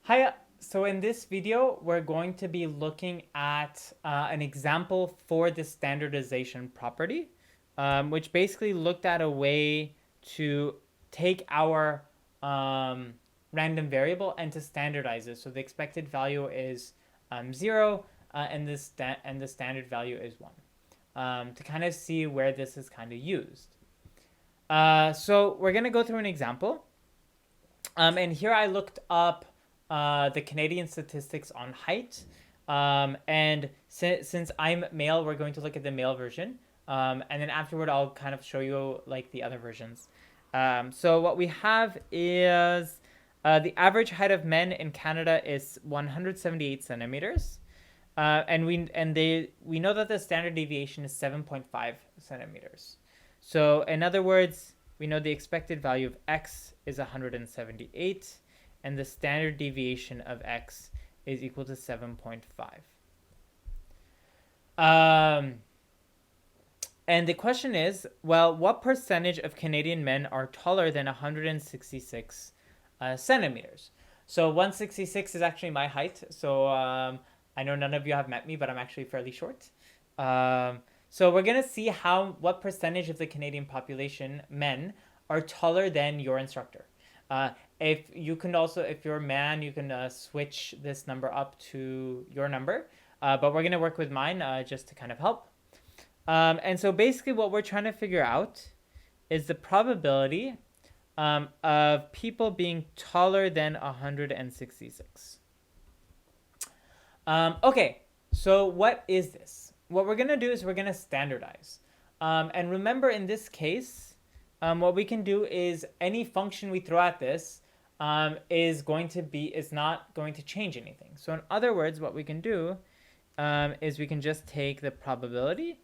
Hi, so in this video, we're going to be looking at an example for the standardization property, which basically looked at a way to take our random variable and to standardize it. So the expected value is 0, and the standard value is 1, to kind of see where this is kind of used. So we're going to go through an example. And here I looked up the Canadian statistics on height. And since I'm male, we're going to look at the male version. And then afterward, I'll kind of show you like the other versions. So what we have is the average height of men in Canada is 178 centimeters. And we know that the standard deviation is 7.5 centimeters. So in other words, we know the expected value of x is 178, and the standard deviation of x is equal to 7.5. And the question is, well, what percentage of Canadian men are taller than 166 centimeters? So 166 is actually my height. So I know none of you have met me, but I'm actually fairly short. So we're gonna see what percentage of the Canadian population, men, are taller than your instructor. If you're a man, you can switch this number up to your number. But we're gonna work with mine just to kind of help. And so basically what we're trying to figure out is the probability of people being taller than 166. Okay, so what is this? What we're going to do is we're going to standardize. And remember, in this case, what we can do is any function we throw at this is not going to change anything. So in other words, what we can do is we can just take the probability,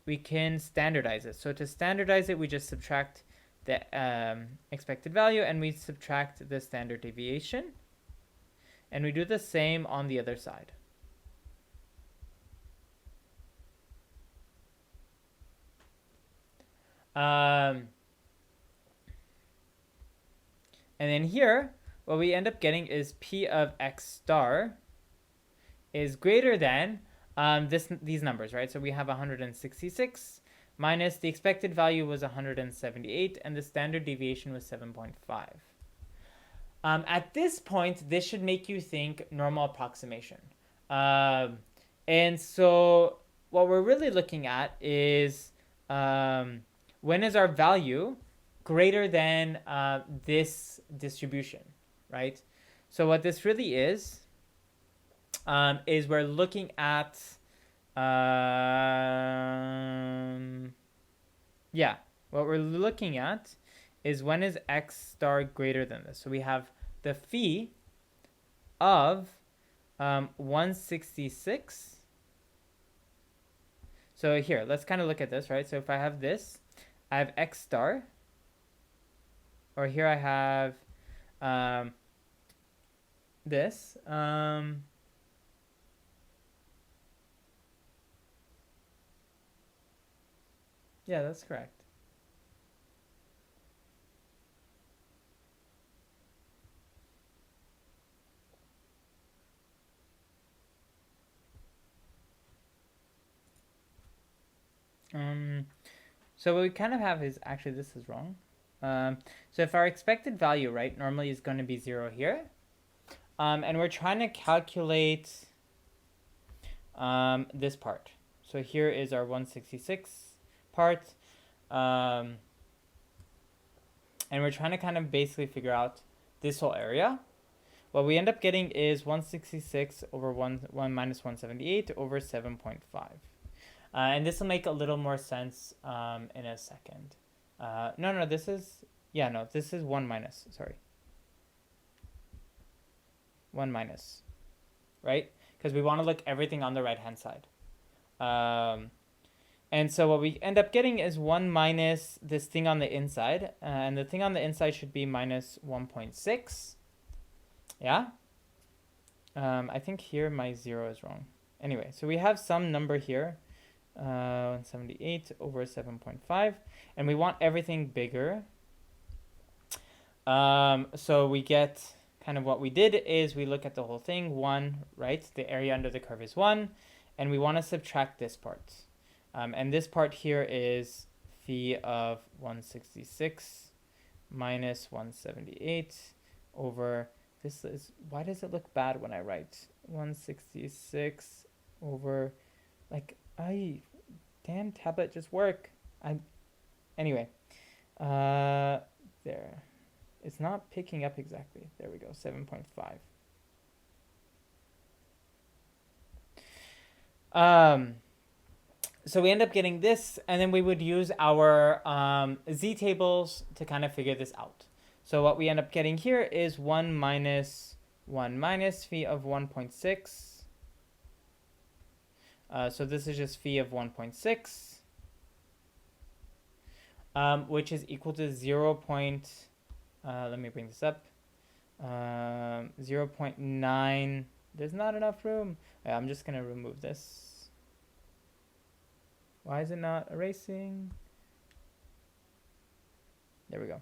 we can standardize it. So to standardize it, we just subtract the expected value and we subtract the standard deviation. And we do the same on the other side. And then here, what we end up getting is P of x star is greater than these numbers, right? So we have 166 minus the expected value was 178 and the standard deviation was 7.5. At this point, this should make you think normal approximation. And so what we're really looking at is when is our value greater than this distribution, right? So what this really is we're looking at, what we're looking at is when is x star greater than this. So we have the phi of 166. So here, let's kind of look at this, right? So if I have this, I have x star, or here I have this. Yeah, that's correct. So what we kind of have is, actually this is wrong. So if our expected value, right, normally is going to be 0 here, and we're trying to calculate this part. So here is our 166 part, and we're trying to kind of basically figure out this whole area. What we end up getting is 166 over 1 minus 178 over 7.5. And this will make a little more sense in a second. This is 1 minus, sorry. 1 minus, right? Because we want to look everything on the right-hand side. And so what we end up getting is 1 minus this thing on the inside. And the thing on the inside should be minus 1.6. Yeah? I think here my 0 is wrong. Anyway, so we have some number here. 178 over 7.5, and we want everything bigger. So we get kind of what we did is we look at the whole thing, 1, right? The area under the curve is 1, and we want to subtract this part. And this part here is phi of 166 minus 178 over, this is, why does it look bad when I write 166 over, like, damn tablet, just work. Anyway, there. It's not picking up exactly. There we go, 7.5. So we end up getting this, and then we would use our z tables to kind of figure this out. So what we end up getting here is 1 minus phi of 1.6. So this is just phi of 1.6, which is equal to 0. Let me bring this up. 0.9. There's not enough room. I'm just going to remove this. Why is it not erasing? There we go.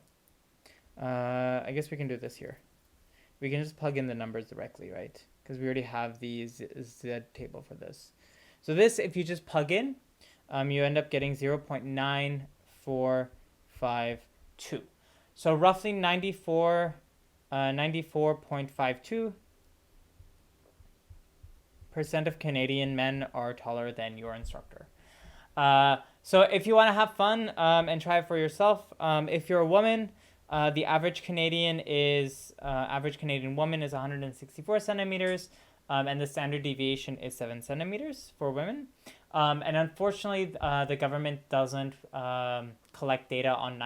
I guess we can do this here. We can just plug in the numbers directly, right? Because we already have the Z table for this. So this, if you just plug in, you end up getting 0.9452. So roughly 94.52% of Canadian men are taller than your instructor. So if you want to have fun and try it for yourself, if you're a woman, the average Canadian woman is 164 centimeters, and the standard deviation is 7 centimeters for women. And unfortunately, the government doesn't collect data on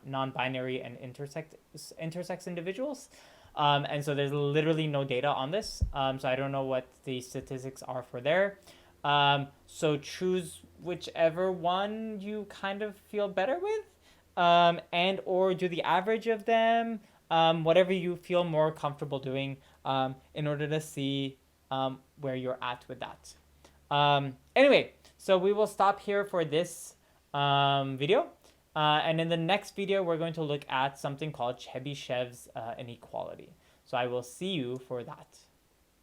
non-binary and intersex individuals. And so there's literally no data on this. So I don't know what the statistics are for there. So choose whichever one you kind of feel better with, and or do the average of them, whatever you feel more comfortable doing, in order to see where you're at with that. Anyway, so we will stop here for this video. And in the next video, we're going to look at something called Chebyshev's inequality. So I will see you for that.